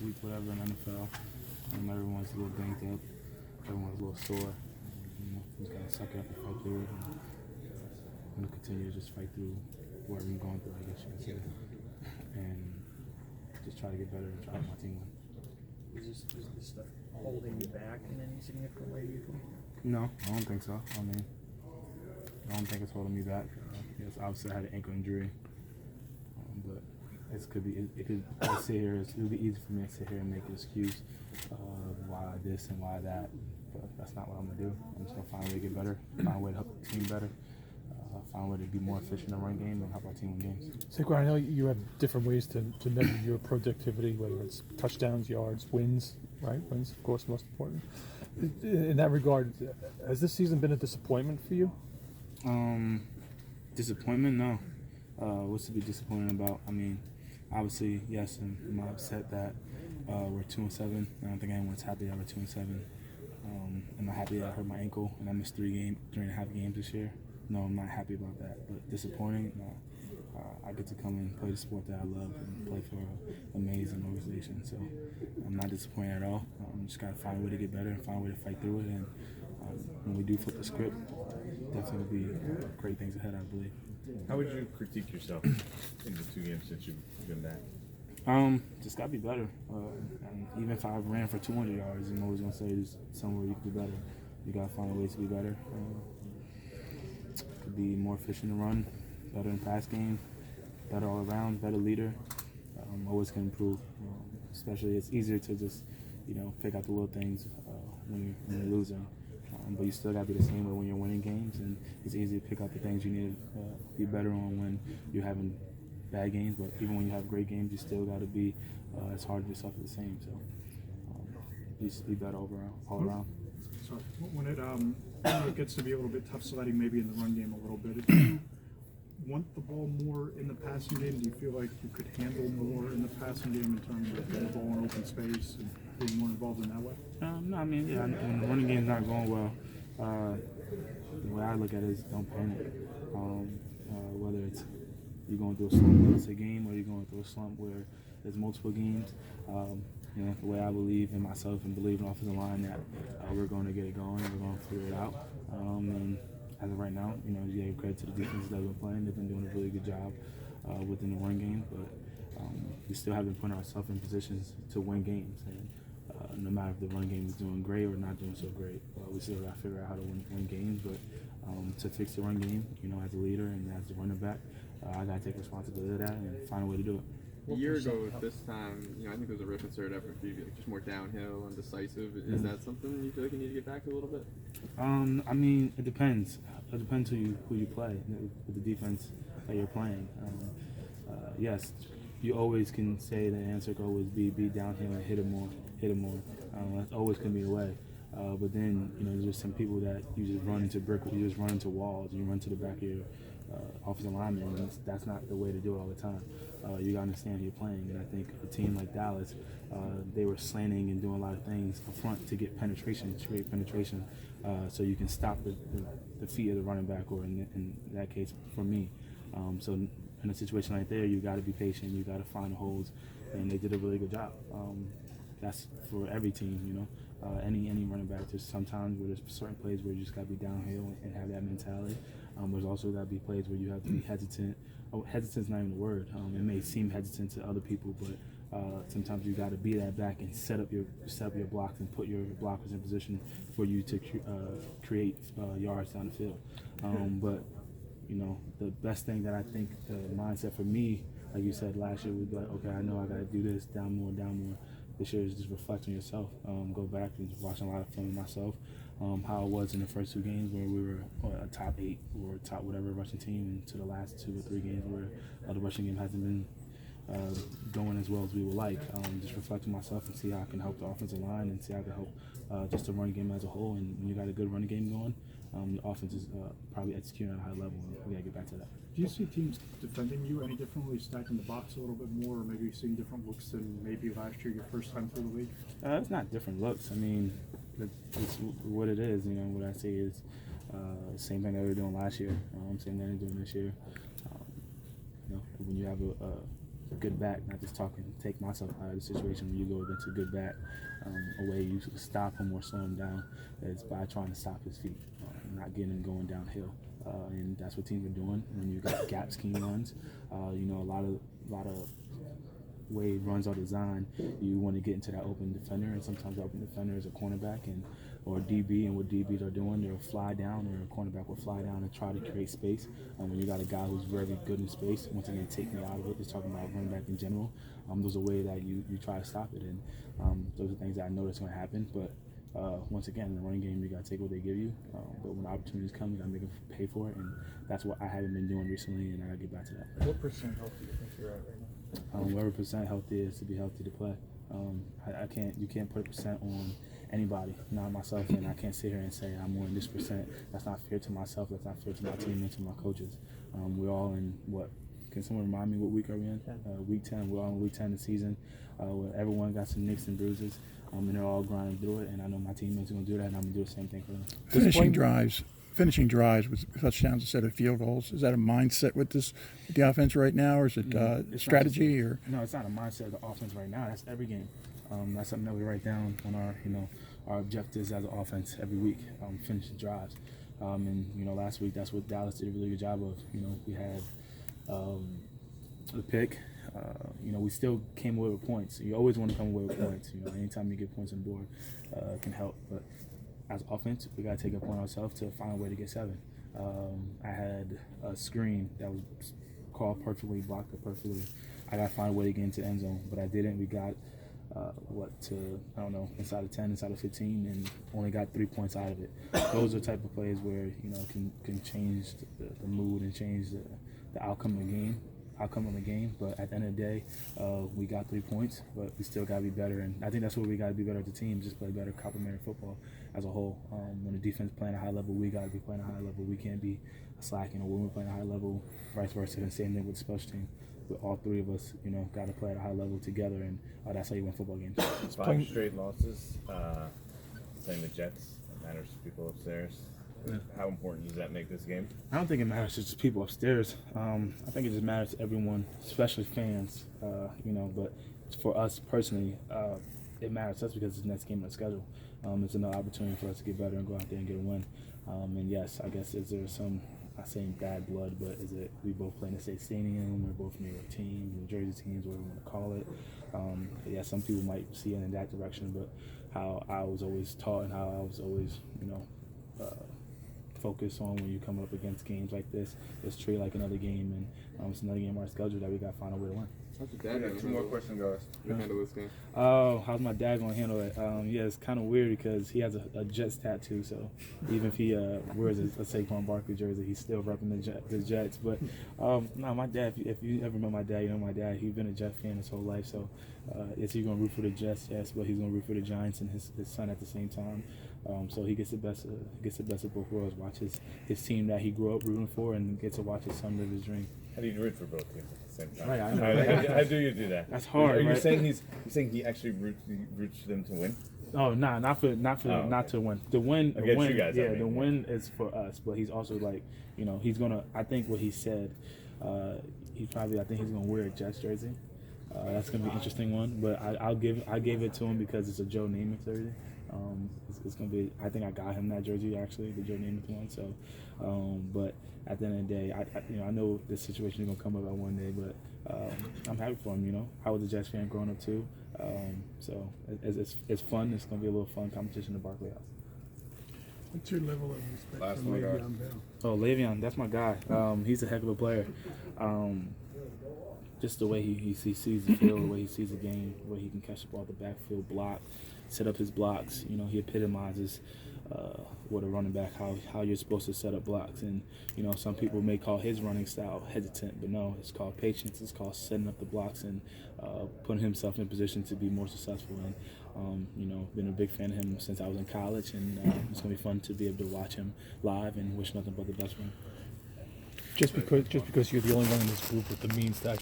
week whatever in NFL. Everyone's a little banged up. Everyone's a little sore. You just gotta suck it up and fight through it. I'm gonna continue to just fight through whatever I'm going through, I guess you could say, and just try to get better and try to help my team win. Is this stuff holding you back in any significant way, do you think? No, I don't think so. I mean, I don't think it's holding me back. Yes, obviously I had an ankle injury, but it could be. It could sit here. It would be easy for me to sit here and make an excuse why this and why that. But that's not what I'm gonna do. I'm just gonna find a way to get better, find a way to help the team better, find a way to be more efficient in the run game, and help our team win games. Saquon, I know you have different ways to measure your productivity, whether it's touchdowns, yards, wins, right? Wins, of course, most important. In that regard, has this season been a disappointment for you? Disappointment? No. What's to be disappointed about? I mean, obviously, yes, am I upset that we're 2-7? I don't think anyone's happy that we're 2-7. Am I happy that I hurt my ankle and I missed 3.5 games this year? No, I'm not happy about that. But disappointing? No. I get to come and play the sport that I love and play for an amazing organization. So I'm not disappointed at all. Just got to find a way to get better and find a way to fight through it. And when we do flip the script, definitely will be great things ahead, I believe. How would you critique yourself in the 2 games since you've been back? Just got to be better. And even if I ran for 200 yards, I'm always going to say there's somewhere you can be better. You got to find a way to be better. Could be more efficient to run, better in pass game, better all around, better leader. Always can improve. Especially it's easier to just, pick out the little things when you're losing. But you still got to be the same way when you're winning games, and it's easy to pick out the things you need to be better on when you're having bad games. But even when you have great games, you still got to be as hard on yourself as the same. So just be better all around. So when it gets to be a little bit tough sledding, maybe in the run game a little bit, do you want the ball more in the passing game? Do you feel like you could handle more in the passing game in terms of getting the ball in open space and being more involved in that way? No, I mean, yeah, when the running game's not going well, the way I look at it is don't panic. Whether it's you're going through a slump where it's a game or you're going through a slump where there's multiple games, the way I believe in myself and believe in the offensive line that we're going to get it going, we're going to figure it out. And as of right now, you give credit to the defenses that we've been playing. They've been doing a really good job within the run game, but we still have been putting ourselves in positions to win games. And no matter if the run game is doing great or not doing so great, we still got to figure out how to win games. But to fix the run game, as a leader and as the running back, I got to take responsibility of that and find a way to do it. A year ago at this time, I think it was a real concerted effort for you, just more downhill and decisive. Is that something you feel like you need to get back to a little bit? I mean, it depends. It depends who you play with the defense that you're playing. Yes, you always can say the answer could always be downhill and hit it more. That's always going to be the way. But then, there's just some people that you just run into you just run into walls, you run to the back of your offensive lineman, and that's not the way to do it all the time. You got to understand who you're playing, and I think a team like Dallas, they were slanting and doing a lot of things up front to get penetration, to create penetration, so you can stop the feet of the running back, or in that case, for me. So in a situation like there, you got to be patient, you got to find the holes, and they did a really good job. That's for every team, any running back. There's sometimes where there's certain plays where you just got to be downhill and have that mentality. There's also got to be plays where you have to be hesitant. Hesitant's not even the word. It may seem hesitant to other people, but sometimes you got to be that back and set up your blocks and put your blockers in position for you to create yards down the field. But the best thing that I think the mindset for me, like you said last year, would be like, okay, I know I got to do this, down more. This year is just reflect on yourself. Go back and watch a lot of film of myself, how I was in the first 2 games where we were a top 8 or top whatever rushing team, and to the last 2 or 3 games where the rushing game hasn't been going as well as we would like. Just reflect on myself and see how I can help the offensive line and see how I can help just the running game as a whole. And when you got a good running game going, the offense is probably executing at a high level, and we got to get back to that. Do you see teams defending you any differently, stacking the box a little bit more, or maybe seeing different looks than maybe last year, your first time through the league? It's not different looks. I mean, it's what it is. What I say is same thing that we were doing last year. Same thing they're doing this year. When you have good back, not just take myself out of the situation. When you go against a good back, a way you stop him or slow him down is by trying to stop his feet, not getting him going downhill. And that's what teams are doing. When you got gap scheme runs, you know, a lot of way runs are designed, you want to get into that open defender, and sometimes the open defender is a cornerback or DB, and what DBs are doing, they'll fly down, or a cornerback will fly down and try to create space. When you got a guy who's very good in space, once again, take me out of it, just talking about running back in general, there's a way that you try to stop it, and those are things that I know that's going to happen, but once again, in the running game, you got to take what they give you, but when opportunities come, you got to make them pay for it, and that's what I haven't been doing recently, and I got to get back to that. What percent health do you think you're at right now? Whatever percent healthy is to be healthy to play. You can't put a percent on anybody, not myself, and I can't sit here and say I'm more than this percent. That's not fair to myself. That's not fair to my teammates and my coaches. We're all in what? Can someone remind me what week are we in? Week 10. We're all in week 10 of the season. Where everyone got some nicks and bruises, and they're all grinding through it. And I know my teammates are going to do that, and I'm going to do the same thing for them. Finishing drives with touchdowns instead of field goals. Is that a mindset with the offense right now, or is it strategy? No, it's not a mindset of the offense right now. That's every game. That's something that we write down on our objectives as an offense every week. Finish the drives. And last week that's what Dallas did a really good job of. We had the pick. We still came away with points. You always want to come away with points. Anytime you get points on the board, can help. But as offense, we got to take it upon ourselves to find a way to get 7. I had a screen that was called perfectly, blocked it perfectly. I got to find a way to get into the end zone, but I didn't. We got, inside of 10, inside of 15, and only got 3 points out of it. Those are the type of plays where, can change the mood and change the outcome of the game. But at the end of the day, we got 3 points, but we still got to be better. And I think that's where we got to be better as a team, just play better complementary football as a whole. When the defense is playing at a high level, we got to be playing at a high level. We can't be slacking. Or when we're playing at a high level, vice versa. And same thing with the special team. With all 3 of us, got to play at a high level together, and that's how you win football games. 5 straight losses, playing the Jets. It matters to people upstairs. Yeah. How important does that make this game? I don't think it matters to just people upstairs. I think it just matters to everyone, especially fans. But for us personally, it matters to us because it's the next game on the schedule. It's another opportunity for us to get better and go out there and get a win. And yes, I guess is there some, I'm saying bad blood, but is it we both play in the same stadium, we're both New York teams, New Jersey teams, whatever you want to call it. Yeah, some people might see it in that direction, but how I was always taught and how I was always, focus on when you come up against games like this. It's treated like another game, and it's another game on our schedule that we got to find a way to win. How's your dad? 2 more questions, guys. Handle this game. Oh, how's my dad gonna handle it? Yeah, it's kind of weird because he has a Jets tattoo, so even if he wears a Saquon Barkley jersey, he's still repping the Jets. But no, my dad. If you ever met my dad, you know my dad. He's been a Jet fan his whole life. So is he gonna root for the Jets? Yes, but he's gonna root for the Giants and his son at the same time. So he gets the best of both worlds. Watch his team that he grew up rooting for, and gets to watch his son live his dream. How do you root for both teams at the same time? Right, I know. How do you do that? That's hard. Are you right? saying he actually roots for them to win? Oh, nah, not to win. The win, Against you guys, the win is for us. But he's also like, he's gonna. I think what he said, I think he's gonna wear a Jets jersey. That's gonna be an interesting one. But I gave it to him because it's a Joe Namath jersey. It's gonna be. I think I got him that jersey actually, the Joe Namath one. So, but at the end of the day, I know this situation is gonna come about one day, but I'm happy for him. I was a Jets fan growing up too. So it's fun. It's gonna be a little fun competition at Barkley House. What's your level of respect Last for one, guys. Le'Veon Bell? Oh, Le'Veon, that's my guy. He's a heck of a player. Just the way he sees the field, the way he sees the game, the way he can catch the ball at the backfield, block, set up his blocks. He epitomizes what a running back, how you're supposed to set up blocks. And, some people may call his running style hesitant, but no, it's called patience. It's called setting up the blocks and putting himself in position to be more successful. And, been a big fan of him since I was in college, and it's going to be fun to be able to watch him live and wish nothing but the best for him. Just because you're the only one in this group with the means to